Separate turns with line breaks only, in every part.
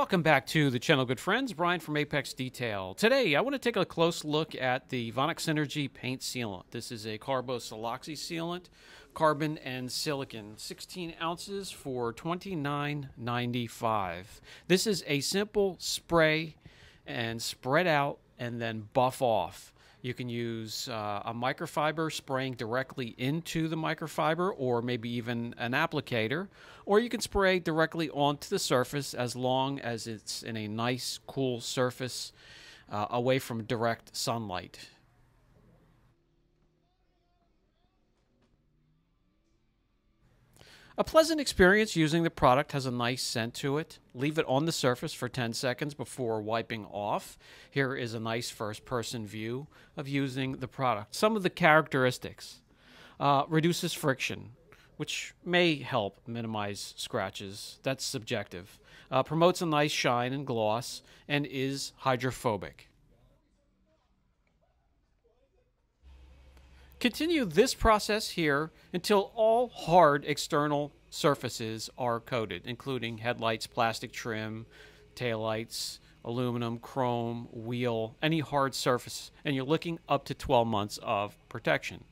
Welcome back to the channel, good friends. Brian from Apex Detail. Today, I want to take a close look at the Vonixx Sinergy paint sealant. This is a CarboSiloxy sealant, carbon and silicon, 16 ounces for $29.95. This is a simple spray and spread out and then buff off. You can use a microfiber spraying directly into the microfiber, or maybe even an applicator, or you can spray directly onto the surface as long as it's in a nice, cool surface away from direct sunlight. A pleasant experience using the product. Has a nice scent to it. Leave it on the surface for 10 seconds before wiping off. Here is a nice first-person view of using the product. Some of the characteristics. Reduces friction, which may help minimize scratches. That's subjective. Promotes a nice shine and gloss, and is hydrophobic. Continue this process here until all hard external surfaces are coated, including headlights, plastic trim, taillights, aluminum, chrome, wheel, any hard surface, and you're looking up to 12 months of protection.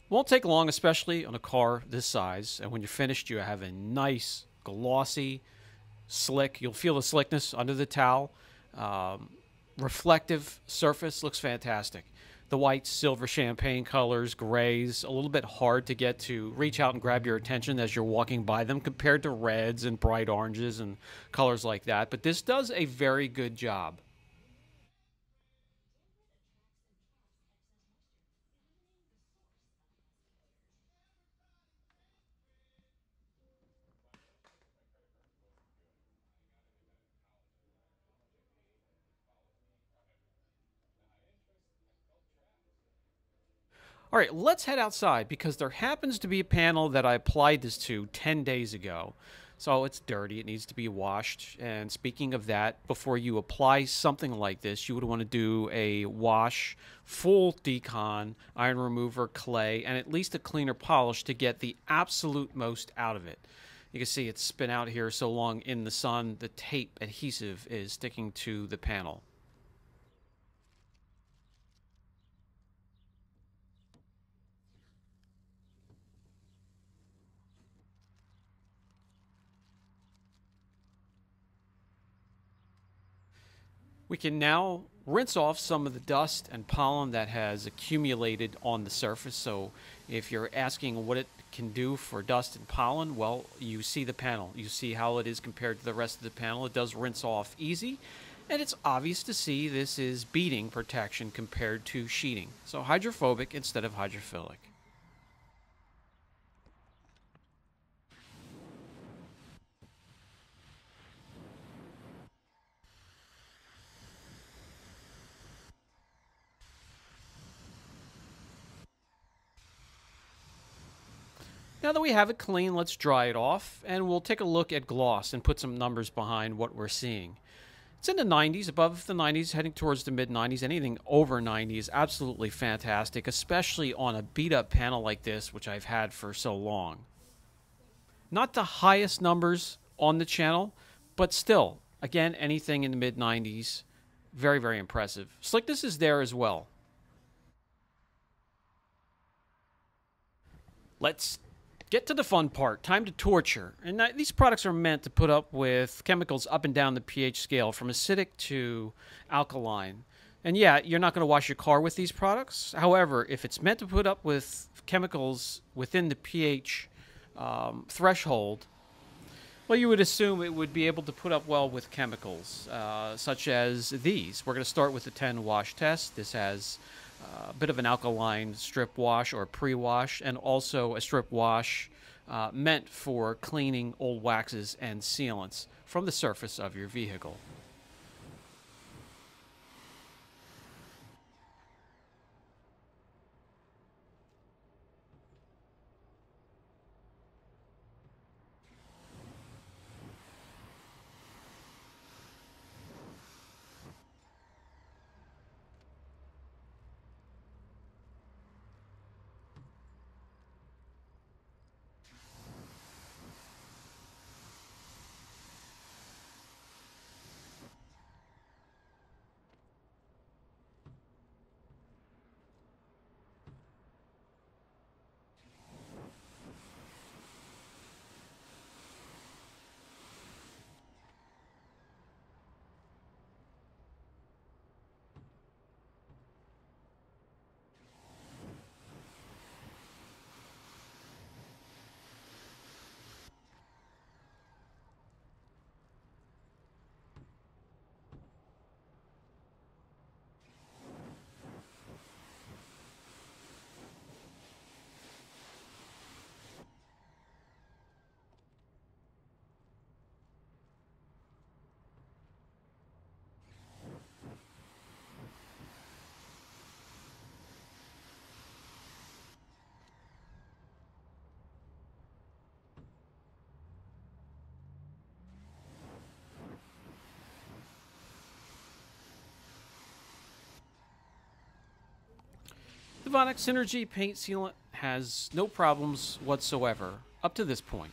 Won't take long, especially on a car this size. And when you're finished, you have a nice, glossy, slick. You'll feel the slickness under the towel. Reflective surface. Looks fantastic. The white, silver, champagne colors, grays, a little bit hard to get to reach out and grab your attention as you're walking by them compared to reds and bright oranges and colors like that. But this does a very good job. All right, let's head outside because there happens to be a panel that I applied this to 10 days ago. So it's dirty, it needs to be washed. And speaking of that, before you apply something like this, you would want to do a wash, full decon, iron remover, clay, and at least a cleaner polish to get the absolute most out of it. You can see it's been out here so long in the sun, the tape adhesive is sticking to the panel. We can now rinse off some of the dust and pollen that has accumulated on the surface. So if you're asking what it can do for dust and pollen, well, you see the panel. You see how it is compared to the rest of the panel. It does rinse off easy, and it's obvious to see this is beading protection compared to sheeting. So hydrophobic instead of hydrophilic. Now that we have it clean, let's dry it off, and we'll take a look at gloss and put some numbers behind what we're seeing. It's in the 90s, above the 90s, heading towards the mid-90s. Anything over 90 is absolutely fantastic, especially on a beat-up panel like this, which I've had for so long. Not the highest numbers on the channel, but still, again, anything in the mid-90s, very, very impressive. Slickness is there as well. Let's get to the fun part. Time to torture. And these products are meant to put up with chemicals up and down the pH scale from acidic to alkaline. And yeah, you're not going to wash your car with these products. However, if it's meant to put up with chemicals within the pH threshold, well, you would assume it would be able to put up well with chemicals, such as these. We're going to start with the 10 wash test. This has a bit of an alkaline strip wash or pre-wash, and also a strip wash meant for cleaning old waxes and sealants from the surface of your vehicle. The Vonixx Sinergy paint sealant has no problems whatsoever up to this point.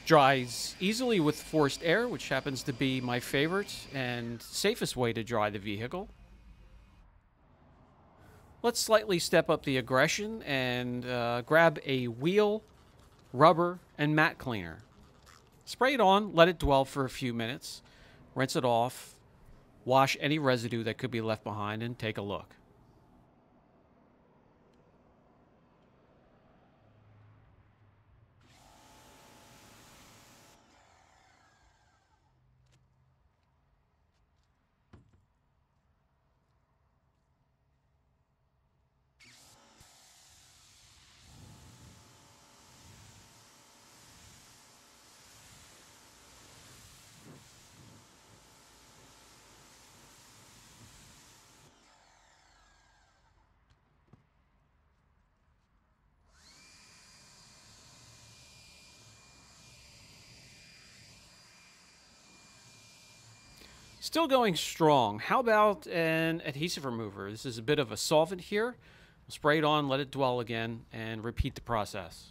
Dries easily with forced air, which happens to be my favorite and safest way to dry the vehicle. Let's slightly step up the aggression and grab a wheel, rubber, and matte cleaner. Spray it on, let it dwell for a few minutes, rinse it off, wash any residue that could be left behind, and take a look. Still going strong. How about an adhesive remover? This is a bit of a solvent here. Spray it on, let it dwell again, and repeat the process.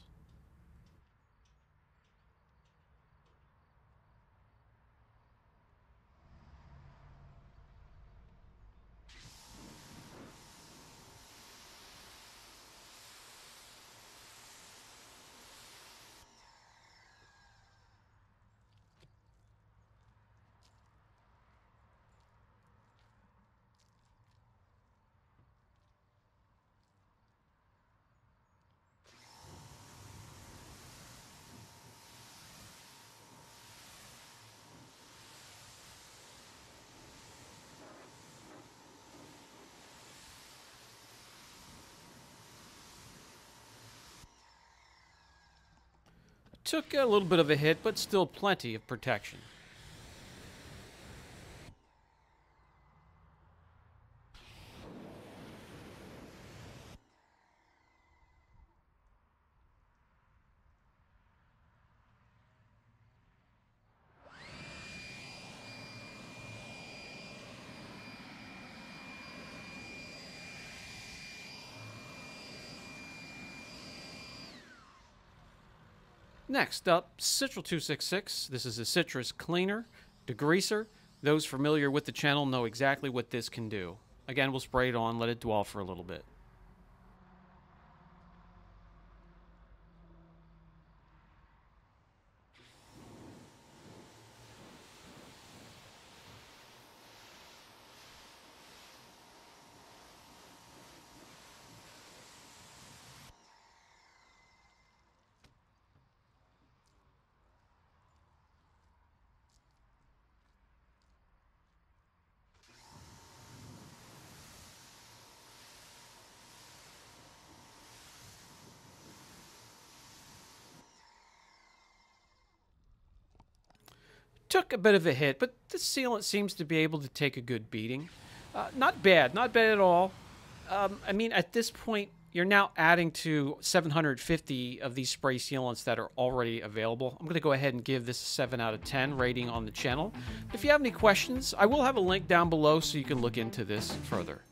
Took a little bit of a hit, but still plenty of protection. Next up, Citral 266. This is a citrus cleaner, degreaser. Those familiar with the channel know exactly what this can do. Again, we'll spray it on, let it dwell for a little bit. took a bit of a hit, but this sealant seems to be able to take a good beating. Not bad, not bad at all. I mean, at this point, you're now adding to 750 of these spray sealants that are already available. I'm going to go ahead and give this a 7 out of 10 rating on the channel. If you have any questions, I will have a link down below so you can look into this further.